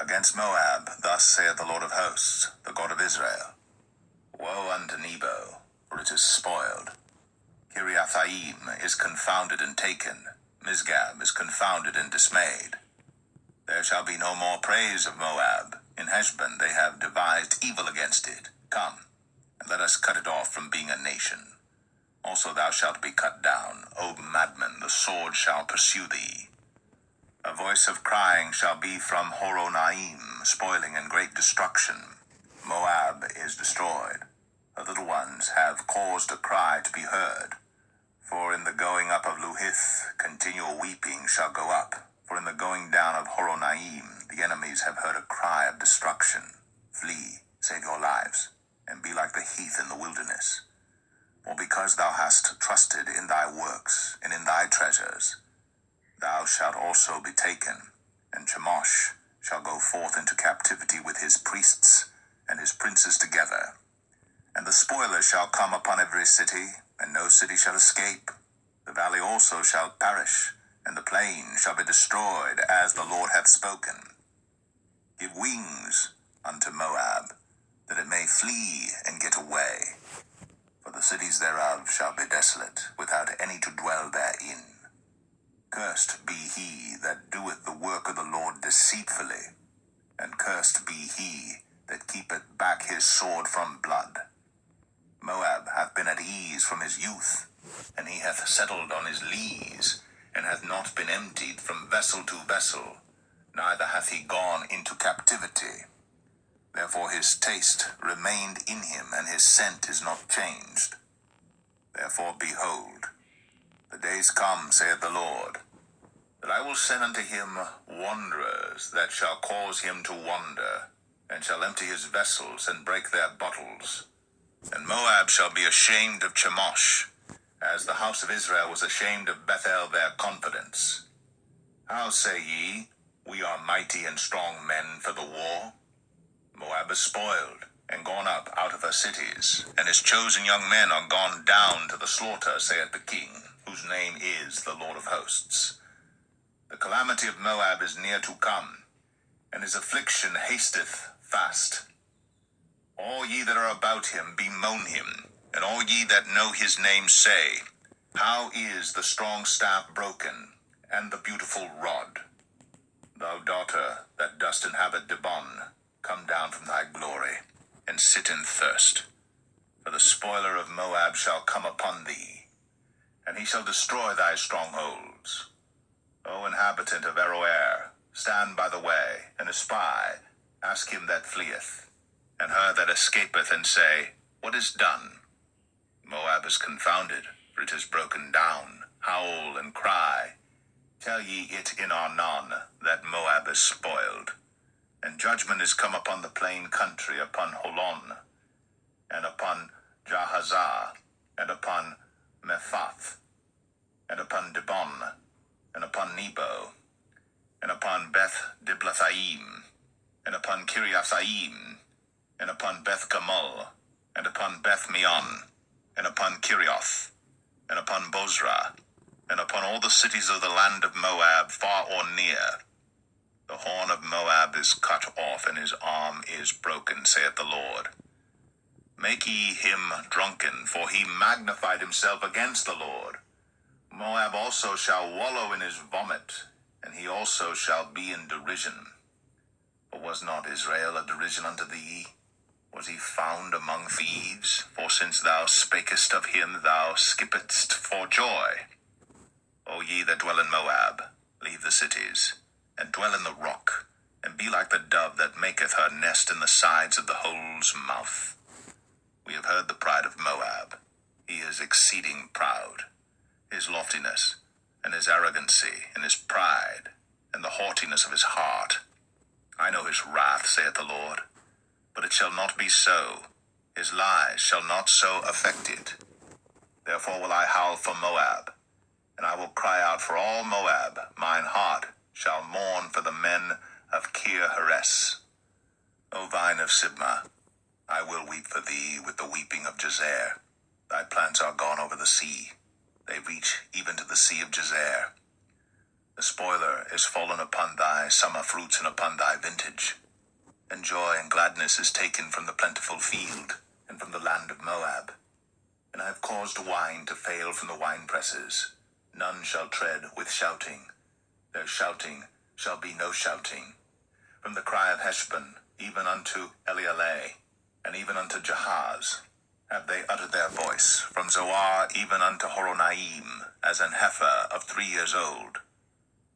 Against Moab, thus saith the Lord of hosts, the God of Israel. Woe unto Nebo, for it is spoiled. Kiriathaim is confounded and taken. Misgab is confounded and dismayed. There shall be no more praise of Moab. In Heshbon they have devised evil against it. Come, and let us cut it off from being a nation. Also thou shalt be cut down, O madman, the sword shall pursue thee. A voice of crying shall be from Horonaim, spoiling and great destruction. Moab is destroyed. Her little ones have caused a cry to be heard. For in the going up of Luhith, continual weeping shall go up. For in the going down of Horonaim, the enemies have heard a cry of destruction. Flee, save your lives, and be like the heath in the wilderness. For because thou hast trusted in thy works, and in thy treasures, thou shalt also be taken, and Chemosh shall go forth into captivity with his priests and his princes together. And the spoiler shall come upon every city, and no city shall escape. The valley also shall perish, and the plain shall be destroyed, as the Lord hath spoken. Give wings unto Moab, that it may flee and get away. For the cities thereof shall be desolate, without any to dwell therein. Cursed be he that doeth the work of the Lord deceitfully, and cursed be he that keepeth back his sword from blood. Moab hath been at ease from his youth, and he hath settled on his lees, and hath not been emptied from vessel to vessel, neither hath he gone into captivity. Therefore his taste remained in him, and his scent is not changed. Therefore, behold, the days come, saith the Lord, that I will send unto him wanderers that shall cause him to wander, and shall empty his vessels and break their bottles. And Moab shall be ashamed of Chemosh, as the house of Israel was ashamed of Bethel their confidence. How say ye, we are mighty and strong men for the war? Moab is spoiled, and gone up out of her cities, and his chosen young men are gone down to the slaughter, saith the King, whose name is the Lord of hosts. The calamity of Moab is near to come, and his affliction hasteth fast. All ye that are about him bemoan him, and all ye that know his name say, How is the strong staff broken, and the beautiful rod? Thou daughter that dost inhabit Dibon, come down from thy glory, and sit in thirst. For the spoiler of Moab shall come upon thee, and he shall destroy thy strongholds. O inhabitant of Aroer, stand by the way, and espy, ask him that fleeth, and her that escapeth, and say, What is done? Moab is confounded, for it is broken down. Howl and cry. Tell ye it in Arnon, that Moab is spoiled. And judgment is come upon the plain country, upon Holon, and upon Jahazah, and upon Mephath, and upon Dibon, and upon Nebo, and upon Beth Diblathaim, and upon Kiriathaim, and upon Beth Gamul, and upon Beth Meon, and upon Kirioth, and upon Bozrah, and upon all the cities of the land of Moab, far or near. The horn of Moab is cut off, and his arm is broken, saith the Lord. Make ye him drunken, for he magnified himself against the Lord. Moab also shall wallow in his vomit, and he also shall be in derision. For was not Israel a derision unto thee? Was he found among thieves? For since thou spakest of him, thou skippedst for joy. O ye that dwell in Moab, leave the cities, and dwell in the rock, and be like the dove that maketh her nest in the sides of the hole's mouth. We have heard the pride of Moab. He is exceeding proud. His loftiness, and his arrogancy, and his pride, and the haughtiness of his heart. I know his wrath, saith the Lord, but it shall not be so. His lies shall not so affect it. Therefore will I howl for Moab, and I will cry out for all Moab. Mine heart shall mourn for the men of Kir Heres. O vine of Sibmah, I will weep for thee with the weeping of Jazer. Thy plants are gone over the sea. They reach even to the sea of Jazer. The spoiler is fallen upon thy summer fruits and upon thy vintage. And joy and gladness is taken from the plentiful field and from the land of Moab. And I have caused wine to fail from the winepresses. None shall tread with shouting. Their shouting shall be no shouting. From the cry of Heshbon, even unto Elealeh, and even unto Jahaz, have they uttered their voice. From Zoar even unto Horonaim, as an heifer of 3 years old.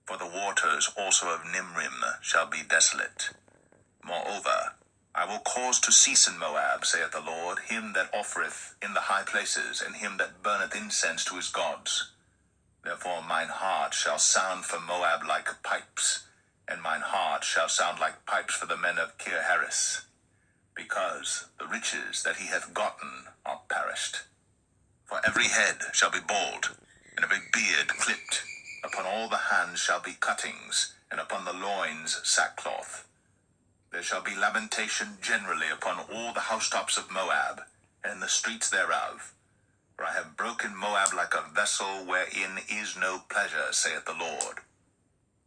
For the waters also of Nimrim shall be desolate. Moreover, I will cause to cease in Moab, saith the Lord, him that offereth in the high places, and him that burneth incense to his gods. Therefore mine heart shall sound for Moab like pipes, and mine heart shall sound like pipes for the men of Kir-Haris, because the riches that he hath gotten are perished. For every head shall be bald, and every beard clipped. Upon all the hands shall be cuttings, and upon the loins sackcloth. There shall be lamentation generally upon all the housetops of Moab, and in the streets thereof. For I have broken Moab like a vessel wherein is no pleasure, saith the Lord.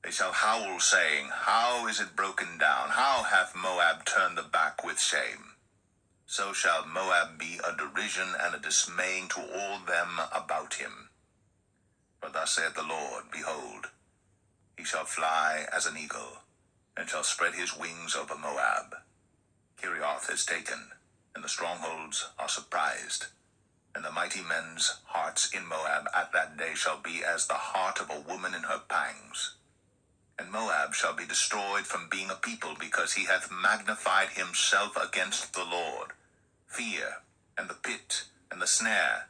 They shall howl, saying, How is it broken down? How hath Moab turned the back with shame? So shall Moab be a derision and a dismaying to all them about him. For thus saith the Lord, Behold, he shall fly as an eagle, and shall spread his wings over Moab. Kirioth is taken, and the strongholds are surprised. And the mighty men's hearts in Moab at that day shall be as the heart of a woman in her pangs. And Moab shall be destroyed from being a people, because he hath magnified himself against the Lord. Fear, and the pit, and the snare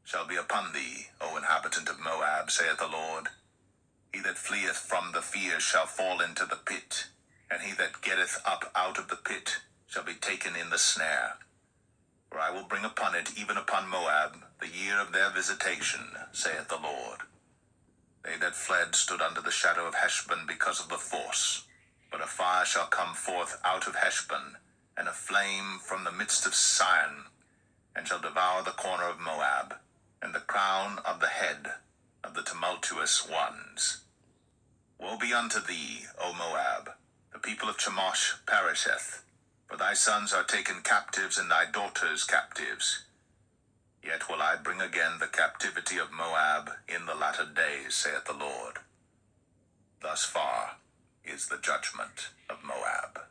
shall be upon thee, O inhabitant of Moab, saith the Lord. He that fleeth from the fear shall fall into the pit, and he that getteth up out of the pit shall be taken in the snare. For I will bring upon it, even upon Moab, the year of their visitation, saith the Lord. They that fled stood under the shadow of Heshbon because of the force. But a fire shall come forth out of Heshbon, and a flame from the midst of Sion, and shall devour the corner of Moab, and the crown of the head of the tumultuous ones. Woe be unto thee, O Moab! The people of Chemosh perisheth, for thy sons are taken captives, and thy daughters captives. Yet will I bring again the captivity of Moab in the latter days, saith the Lord. Thus far is the judgment of Moab.